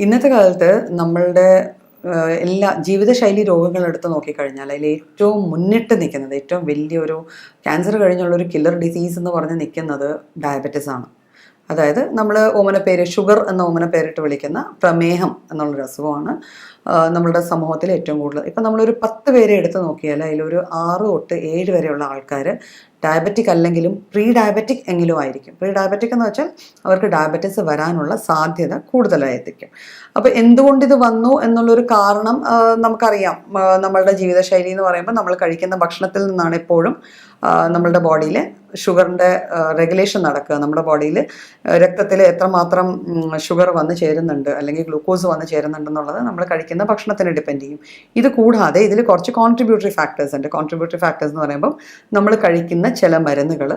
ഇന്നത്തെ കാലത്ത് നമ്മളുടെ എല്ലാ ജീവിതശൈലി രോഗങ്ങളെടുത്ത് നോക്കിക്കഴിഞ്ഞാൽ അതിൽ ഏറ്റവും മുന്നിട്ട് നിൽക്കുന്നത് ഏറ്റവും വലിയൊരു ക്യാൻസർ കഴിഞ്ഞുള്ളൊരു കില്ലർ ഡിസീസ് എന്ന് പറഞ്ഞ് നിൽക്കുന്നത് ഡയബറ്റിസ് ആണ്. അതായത് നമ്മൾ ഓമനപ്പേര് ഷുഗർ എന്ന ഓമനപ്പേരിട്ട് വിളിക്കുന്ന പ്രമേഹം എന്നുള്ളൊരു അസുഖമാണ് നമ്മളുടെ സമൂഹത്തിൽ ഏറ്റവും കൂടുതൽ. ഇപ്പം നമ്മളൊരു 10 പേരെ എടുത്ത് നോക്കിയാൽ അതിലൊരു 6 തൊട്ട് 7 വരെയുള്ള ആൾക്കാർ ഡയബറ്റിക് അല്ലെങ്കിലും പ്രീ ഡയബറ്റിക് എങ്കിലും ആയിരിക്കും. പ്രീ ഡയബറ്റിക് എന്ന് വെച്ചാൽ അവർക്ക് ഡയബറ്റിസ് വരാനുള്ള സാധ്യത കൂടുതലായിരിക്കും. അപ്പോൾ എന്തുകൊണ്ടിത് വന്നു എന്നുള്ളൊരു കാരണം നമുക്കറിയാം. നമ്മളുടെ ജീവിതശൈലി എന്ന് പറയുമ്പോൾ നമ്മൾ കഴിക്കുന്ന ഭക്ഷണത്തിൽ നിന്നാണ് എപ്പോഴും നമ്മളുടെ ബോഡിയിൽ ഷുഗറിൻ്റെ റെഗുലേഷൻ നടക്കുക. നമ്മുടെ ബോഡിയിൽ രക്തത്തിൽ എത്രമാത്രം ഷുഗർ വന്ന് ചേരുന്നുണ്ട് അല്ലെങ്കിൽ ഗ്ലൂക്കോസ് വന്ന് ചേരുന്നുണ്ടെന്നുള്ളത് നമ്മൾ കഴിക്കുന്ന ഭക്ഷണത്തിന് ഡിപ്പെൻഡ് ചെയ്യും. ഇത് കൂടാതെ ഇതിൽ കുറച്ച് കോൺട്രിബ്യൂട്ടറി ഫാക്ടേഴ്സ് ഉണ്ട്. കോൺട്രിബ്യൂട്ടറി ഫാക്ടേഴ്സ് എന്ന് പറയുമ്പോൾ നമ്മൾ കഴിക്കുന്ന ചില മരുന്നുകൾ,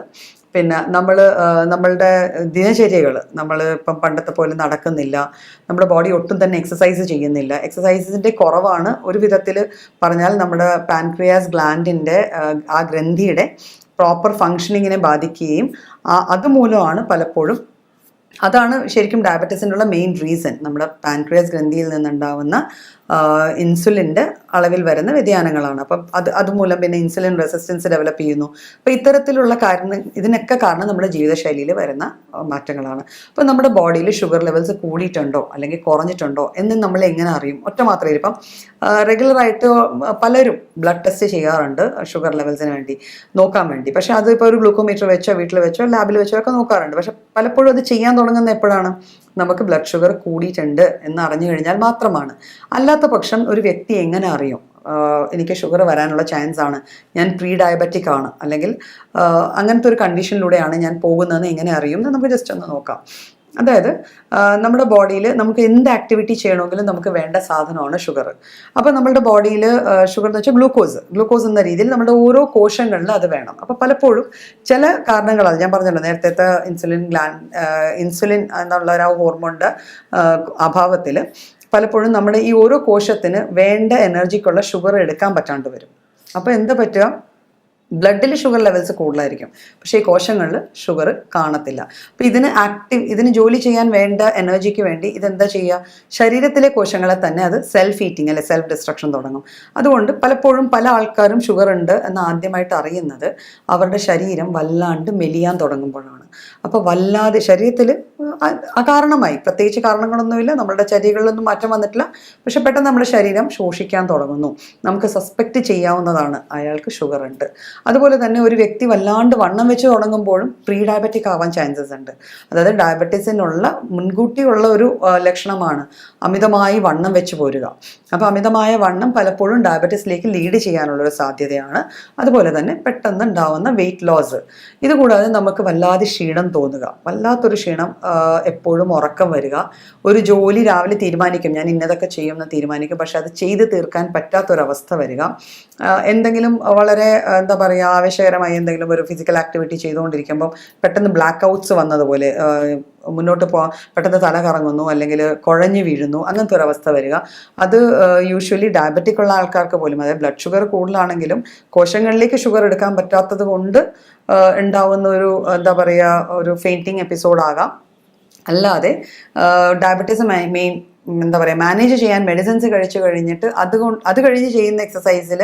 പിന്നെ നമ്മളുടെ ദിനചര്യകൾ, നമ്മൾ ഇപ്പം പണ്ടത്തെ പോലെ നടക്കുന്നില്ല, നമ്മുടെ ബോഡി ഒട്ടും തന്നെ എക്സസൈസ് ചെയ്യുന്നില്ല. എക്സസൈസിൻ്റെ കുറവാണ് ഒരു വിധത്തിൽ പറഞ്ഞാൽ നമ്മുടെ പാൻക്രിയാസ് ഗ്ലാൻഡിൻ്റെ ആ ഗ്രന്ഥിയുടെ പ്രോപ്പർ ഫങ്ഷനിങ്ങിനെ ബാധിക്കുകയും അതുമൂലമാണ് പലപ്പോഴും അതാണ് ശരിക്കും ഡയബറ്റീസിനുള്ള മെയിൻ റീസൺ. നമ്മുടെ പാൻക്രിയാസ് ഗ്രന്ഥിയിൽ നിന്നുണ്ടാവുന്ന ഇൻസുലിൻ്റെ അളവിൽ വരുന്ന വ്യതിയാനങ്ങളാണ്. അപ്പം അതുമൂലം പിന്നെ ഇൻസുലിൻ റെസിസ്റ്റൻസ് ഡെവലപ്പ് ചെയ്യുന്നു. അപ്പോൾ ഇത്തരത്തിലുള്ള ഇതിനൊക്കെ കാരണം നമ്മുടെ ജീവിതശൈലിയിൽ വരുന്ന മാറ്റങ്ങളാണ്. അപ്പോൾ നമ്മുടെ ബോഡിയിൽ ഷുഗർ ലെവൽസ് കൂടിയിട്ടുണ്ടോ അല്ലെങ്കിൽ കുറഞ്ഞിട്ടുണ്ടോ എന്ന് നമ്മൾ എങ്ങനെ അറിയും? ഒറ്റ മാത്രമേ ഇപ്പം റെഗുലറായിട്ട് പലരും ബ്ലഡ് ടെസ്റ്റ് ചെയ്യാറുണ്ട് ഷുഗർ ലെവൽസിന് വേണ്ടി നോക്കാൻ വേണ്ടി. പക്ഷേ അതിപ്പോൾ ഒരു ഗ്ലൂക്കോമീറ്റർ വെച്ചോ വീട്ടിൽ വെച്ചോ ലാബിൽ വെച്ചോ ഒക്കെ നോക്കാറുണ്ട്. പക്ഷെ പലപ്പോഴും അത് ചെയ്യാൻ തുടങ്ങുന്ന എപ്പോഴാണ്? നമുക്ക് ബ്ലഡ് ഷുഗർ കൂടിയിട്ടുണ്ട് എന്ന് അറിഞ്ഞു കഴിഞ്ഞാൽ മാത്രമാണ്. അല്ലാത്ത പക്ഷം ഒരു വ്യക്തി എങ്ങനെ അറിയും എനിക്ക് ഷുഗർ വരാനുള്ള ചാൻസ് ആണ്, ഞാൻ പ്രീ ഡയബറ്റിക് ആണ്, അല്ലെങ്കിൽ അങ്ങനത്തെ ഒരു കണ്ടീഷനിലൂടെയാണ് ഞാൻ പോകുന്നതെന്ന് എങ്ങനെ അറിയും എന്ന് നമുക്ക് ജസ്റ്റ് ഒന്ന് നോക്കാം. അതായത് നമ്മുടെ ബോഡിയിൽ നമുക്ക് എന്ത് ആക്ടിവിറ്റി ചെയ്യണമെങ്കിലും നമുക്ക് വേണ്ട സാധനമാണ് ഷുഗർ. അപ്പോൾ നമ്മുടെ ബോഡിയിൽ ഷുഗർ എന്ന് വെച്ചാൽ ഗ്ലൂക്കോസ് എന്ന രീതിയിൽ നമ്മുടെ ഓരോ കോശങ്ങളിലും അത് വേണം. അപ്പോൾ പലപ്പോഴും ചില കാരണങ്ങളാൽ ഞാൻ പറഞ്ഞല്ലോ നേരത്തെ ഇൻസുലിൻ എന്നുള്ള ഒരു ഹോർമോണിൻ്റെ അഭാവത്തിൽ പലപ്പോഴും നമ്മുടെ ഈ ഓരോ കോശത്തിന് വേണ്ട എനർജിക്കുള്ള ഷുഗർ എടുക്കാൻ പറ്റാണ്ട് വരും. അപ്പോൾ എന്താ പറ്റുക? ബ്ലഡിൽ ഷുഗർ ലെവൽസ് കൂടുതലായിരിക്കും, പക്ഷേ ഈ കോശങ്ങളിൽ ഷുഗർ കാണത്തില്ല. അപ്പോൾ ഇതിന് ജോലി ചെയ്യാൻ വേണ്ട എനർജിക്ക് വേണ്ടി ഇതെന്താ ചെയ്യുക? ശരീരത്തിലെ കോശങ്ങളെ തന്നെ അത് സെൽഫ് ഈറ്റിംഗ് അല്ലെ സെൽഫ് ഡിസ്ട്രക്ഷൻ തുടങ്ങും. അതുകൊണ്ട് പലപ്പോഴും പല ആൾക്കാരും ഷുഗർ ഉണ്ട് എന്ന് ആദ്യമായിട്ട് അറിയുന്നത് അവരുടെ ശരീരം വല്ലാണ്ട് മെലിയാൻ തുടങ്ങുമ്പോഴാണ്. അപ്പോൾ വല്ലാതെ ശരീരത്തിൽ അകാരണമായി പ്രത്യേകിച്ച് കാരണങ്ങളൊന്നുമില്ല, നമ്മളുടെ ചര്യകളിലൊന്നും മാറ്റം വന്നിട്ടില്ല, പക്ഷെ പെട്ടെന്ന് നമ്മുടെ ശരീരം ശോഷിക്കാൻ തുടങ്ങുന്നു. നമുക്ക് സസ്പെക്റ്റ് ചെയ്യാവുന്നതാണ് അയാൾക്ക് ഷുഗർ ഉണ്ട്. അതുപോലെ തന്നെ ഒരു വ്യക്തി വല്ലാണ്ട് വണ്ണം വെച്ച് തുടങ്ങുമ്പോഴും പ്രീ ഡയബറ്റിക് ആവാൻ ചാൻസസ് ഉണ്ട്. അതായത് ഡയബറ്റീസിനുള്ള മുൻകൂട്ടിയുള്ള ഒരു ലക്ഷണമാണ് അമിതമായി വണ്ണം വെച്ച് പോരുക. അപ്പോൾ അമിതമായ വണ്ണം പലപ്പോഴും ഡയബറ്റീസിലേക്ക് ലീഡ് ചെയ്യാനുള്ളൊരു സാധ്യതയാണ്. അതുപോലെ തന്നെ പെട്ടെന്ന് ഉണ്ടാവുന്ന വെയിറ്റ് ലോസ്. ഇതുകൂടാതെ നമുക്ക് വല്ലാതെ ക്ഷീണം തോന്നുക, വല്ലാത്തൊരു ക്ഷീണം, എപ്പോഴും ഉറക്കം വരിക, ഒരു ജോലി രാവിലെ തീരുമാനിക്കും ഞാൻ ഇന്നതൊക്കെ ചെയ്യുമെന്ന് തീരുമാനിക്കും, പക്ഷെ അത് ചെയ്ത് തീർക്കാൻ പറ്റാത്തൊരവസ്ഥ വരിക, എന്തെങ്കിലും വളരെ എന്താ പറയുക ആവേശകരമായി എന്തെങ്കിലും ഒരു ഫിസിക്കൽ ആക്ടിവിറ്റി ചെയ്തുകൊണ്ടിരിക്കുമ്പം പെട്ടെന്ന് ബ്ലാക്ക് ഔട്ട്സ് വന്നതുപോലെ മുന്നോട്ട് പോകാൻ പെട്ടെന്ന് തല കറങ്ങുന്നു അല്ലെങ്കിൽ കുഴഞ്ഞു വീഴുന്നു, അങ്ങനത്തെ ഒരു അവസ്ഥ വരിക. അത് യൂഷ്വലി ഡയബറ്റിക് ഉള്ള ആൾക്കാർക്ക് പോലും, അതായത് ബ്ലഡ് ഷുഗർ കൂടുതലാണെങ്കിലും കോശങ്ങളിലേക്ക് ഷുഗർ എടുക്കാൻ പറ്റാത്തത് കൊണ്ട് ഉണ്ടാവുന്ന ഒരു എന്താ പറയുക ഒരു ഫെയിൻറ്റിങ് എപ്പിസോഡാകാം. അല്ലാതെ ഡയബറ്റീസ് എന്താ പറയുക മാനേജ് ചെയ്യാൻ മെഡിസിൻസ് കഴിച്ചു കഴിഞ്ഞിട്ട് അത് കഴിഞ്ഞ് ചെയ്യുന്ന എക്സസൈസിൽ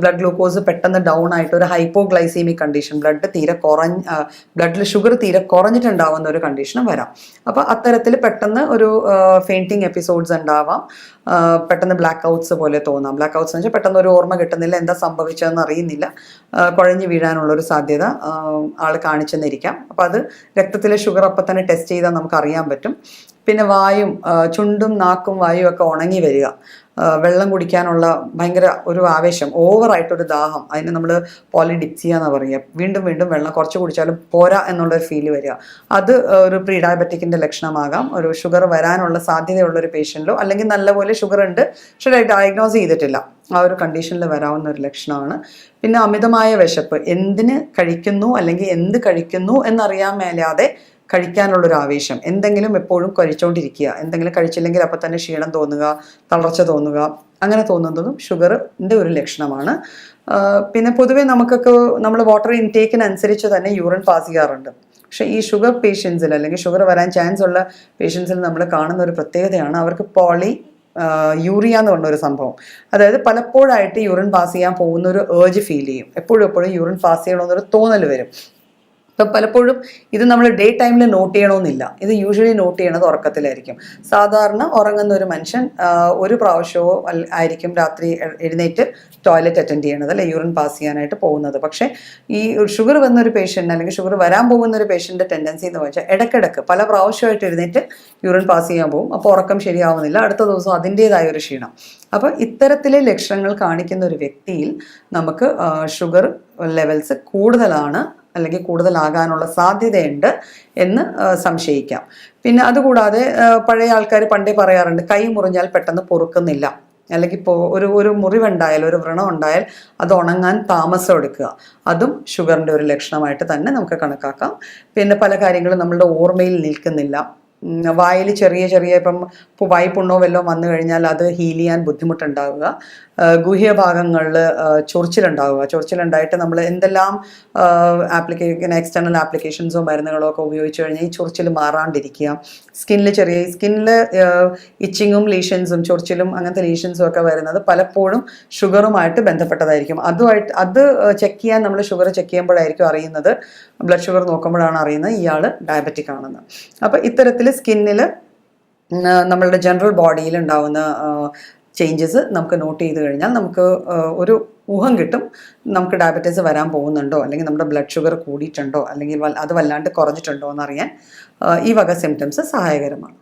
ബ്ലഡ് ഗ്ലൂക്കോസ് പെട്ടെന്ന് ഡൗൺ ആയിട്ട് ഒരു ഹൈപ്പോഗ്ലൈസീമിക് കണ്ടീഷൻ, ബ്ലഡിൽ ഷുഗർ തീരെ കുറഞ്ഞിട്ടുണ്ടാവുന്ന ഒരു കണ്ടീഷനും വരാം. അപ്പോൾ അത്തരത്തിൽ പെട്ടെന്ന് ഒരു ഫെയിൻറ്റിങ് എപ്പിസോഡ്സ് ഉണ്ടാവാം, പെട്ടെന്ന് ബ്ലാക്ക് ഔട്ട്സ് പോലെ തോന്നാം. ബ്ലാക്ക് ഔട്ട്സ് എന്ന് വെച്ചാൽ പെട്ടെന്ന് ഒരു ഓർമ്മ കിട്ടുന്നില്ല, എന്താ സംഭവിച്ചതെന്ന് അറിയുന്നില്ല, കുഴഞ്ഞു വീഴാനുള്ളൊരു സാധ്യത ആൾ കാണിച്ചെന്നിരിക്കാം. അപ്പോൾ അത് രക്തത്തിലെ ഷുഗർ അപ്പം തന്നെ ടെസ്റ്റ് ചെയ്താൽ നമുക്ക് അറിയാൻ പറ്റും. പിന്നെ ചുണ്ടും നാക്കും വായും ഒക്കെ ഉണങ്ങി വരിക, വെള്ളം കുടിക്കാനുള്ള ഭയങ്കര ഒരു ആവേശം, ഓവറായിട്ടൊരു ദാഹം, അതിന് നമ്മൾ പോളിഡിപ്സിയ എന്ന് പറയുക, വീണ്ടും വീണ്ടും വെള്ളം കുറച്ച് കുടിച്ചാലും പോരാ എന്നുള്ളൊരു ഫീല് വരിക, അത് ഒരു പ്രീ ഡയബറ്റിക്കിൻ്റെ ലക്ഷണമാകാം. ഒരു ഷുഗർ വരാനുള്ള സാധ്യതയുള്ളൊരു പേഷ്യൻറ്റിലോ അല്ലെങ്കിൽ നല്ലപോലെ ഷുഗർ ഉണ്ട് പക്ഷേ ഡയഗ്നോസ് ചെയ്തിട്ടില്ല ആ ഒരു കണ്ടീഷനിൽ വരാവുന്ന ഒരു ലക്ഷണമാണ്. പിന്നെ അമിതമായ വിശപ്പ്, എന്തിന് കഴിക്കുന്നു അല്ലെങ്കിൽ എന്ത് കഴിക്കുന്നു എന്നറിയാൻ മേലാതെ കഴിക്കാനുള്ളൊരു ആവേശം, എന്തെങ്കിലും എപ്പോഴും കഴിച്ചുകൊണ്ടിരിക്കുക, എന്തെങ്കിലും കഴിച്ചില്ലെങ്കിൽ അപ്പം തന്നെ ക്ഷീണം തോന്നുക, തളർച്ച തോന്നുക, അങ്ങനെ തോന്നുന്നതും ഷുഗറിൻ്റെ ഒരു ലക്ഷണമാണ്. പിന്നെ പൊതുവേ നമുക്കൊക്കെ നമ്മൾ വാട്ടർ ഇൻടേക്കിനനുസരിച്ച് തന്നെ യൂറിൻ പാസ് ചെയ്യാറുണ്ട്. പക്ഷേ ഈ ഷുഗർ പേഷ്യൻസിൽ അല്ലെങ്കിൽ ഷുഗർ വരാൻ ചാൻസ് ഉള്ള പേഷ്യൻസിൽ നമ്മൾ കാണുന്ന ഒരു പ്രത്യേകതയാണ് അവർക്ക് യൂറിയ എന്ന് പറഞ്ഞൊരു സംഭവം. അതായത് പലപ്പോഴായിട്ട് യൂറിൻ പാസ് ചെയ്യാൻ പോകുന്ന ഒരു ഏർജ് ഫീൽ ചെയ്യും. എപ്പോഴും യൂറിൻ പാസ് ചെയ്യണമെന്നൊരു തോന്നൽ വരും. ഇപ്പം പലപ്പോഴും ഇത് നമ്മൾ ഡേ ടൈമിൽ നോട്ട് ചെയ്യണമെന്നില്ല. ഇത് യൂഷ്വലി നോട്ട് ചെയ്യണത് ഉറക്കത്തിലായിരിക്കും. സാധാരണ ഉറങ്ങുന്ന ഒരു മനുഷ്യൻ ഒരു പ്രാവശ്യമോ ആയിരിക്കും രാത്രി എഴുന്നേറ്റ് ടോയ്ലറ്റ് അറ്റൻഡ് ചെയ്യണത്, അല്ലെ യൂറിൻ പാസ് ചെയ്യാനായിട്ട് പോകുന്നത്. പക്ഷേ ഈ ഷുഗർ വന്നൊരു പേഷ്യൻ്റ് അല്ലെങ്കിൽ ഷുഗർ വരാൻ പോകുന്ന ഒരു പേഷ്യൻ്റെ ടെൻഡൻസി എന്ന് വെച്ചാൽ ഇടയ്ക്കിടയ്ക്ക് പല പ്രാവശ്യമായിട്ട് എഴുന്നേറ്റ് യൂറിൻ പാസ് ചെയ്യാൻ പോകും. അപ്പോൾ ഉറക്കം ശരിയാവുന്നില്ല, അടുത്ത ദിവസം അതിൻ്റേതായ ഒരു ക്ഷീണം. അപ്പോൾ ഇത്തരത്തിലെ ലക്ഷണങ്ങൾ കാണിക്കുന്ന ഒരു വ്യക്തിയിൽ നമുക്ക് ഷുഗർ ലെവൽസ് കൂടുതലാണ് അല്ലെങ്കിൽ കൂടുതലാകാനുള്ള സാധ്യതയുണ്ട് എന്ന് സംശയിക്കാം. പിന്നെ അതുകൂടാതെ പഴയ ആൾക്കാർ പണ്ടേ പറയാറുണ്ട്, കൈ മുറിഞ്ഞാൽ പെട്ടെന്ന് പൊറുക്കുന്നില്ല, അല്ലെങ്കിൽ ഇപ്പോൾ ഒരു മുറിവുണ്ടായാൽ, ഒരു വ്രണം ഉണ്ടായാൽ അത് ഉണങ്ങാൻ താമസം എടുക്കുക, അതും ഷുഗറിൻ്റെ ഒരു ലക്ഷണമായിട്ട് തന്നെ നമുക്ക് കണക്കാക്കാം. പിന്നെ പല കാര്യങ്ങളും നമ്മളുടെ ഓർമ്മയിൽ നിൽക്കുന്നില്ല. വായിൽ ചെറിയ ഇപ്പം വായ്പുണ്ണോ വല്ലതും വന്നു കഴിഞ്ഞാൽ അത് ഹീൽ ചെയ്യാൻ ബുദ്ധിമുട്ടുണ്ടാവുക. ഗുഹ്യഭാഗങ്ങളിൽ ചൊറിച്ചിലുണ്ടായിട്ട് നമ്മൾ എന്തെല്ലാം എക്സ്റ്റേണൽ ആപ്ലിക്കേഷൻസോ മരുന്നുകളോ ഒക്കെ ഉപയോഗിച്ച് കഴിഞ്ഞാൽ ഈ ചൊറിച്ചിൽ മാറാണ്ടിരിക്കുക. സ്കിന്നിൽ ഇച്ചിങ്ങും ലീഷൻസും ചൊറിച്ചിലും അങ്ങനത്തെ ലീഷൻസും ഒക്കെ വരുന്നത് പലപ്പോഴും ഷുഗറുമായിട്ട് ബന്ധപ്പെട്ടതായിരിക്കും. അത് ചെക്ക് ചെയ്യാൻ നമ്മൾ ഷുഗർ ചെക്ക് ചെയ്യുമ്പോഴായിരിക്കും അറിയുന്നത്, ബ്ലഡ് ഷുഗർ നോക്കുമ്പോഴാണ് അറിയുന്നത് ഇയാൾ ഡയബറ്റിക് ആണെന്ന്. അപ്പോൾ ഇത്തരത്തിൽ സ്കിന്നിൽ നമ്മളുടെ ജനറൽ ബോഡിയിൽ ഉണ്ടാവുന്ന ചേഞ്ചസ് നമുക്ക് നോട്ട് ചെയ്ത് കഴിഞ്ഞാൽ നമുക്ക് ഒരു ഊഹം കിട്ടും നമുക്ക് ഡയബറ്റീസ് വരാൻ പോകുന്നുണ്ടോ, അല്ലെങ്കിൽ നമ്മുടെ ബ്ലഡ് ഷുഗർ കൂടിയിട്ടുണ്ടോ, അല്ലെങ്കിൽ അത് വല്ലാണ്ട് കുറഞ്ഞിട്ടുണ്ടോ എന്നറിയാൻ ഈ വക സിംറ്റംസ് സഹായകരമാണ്.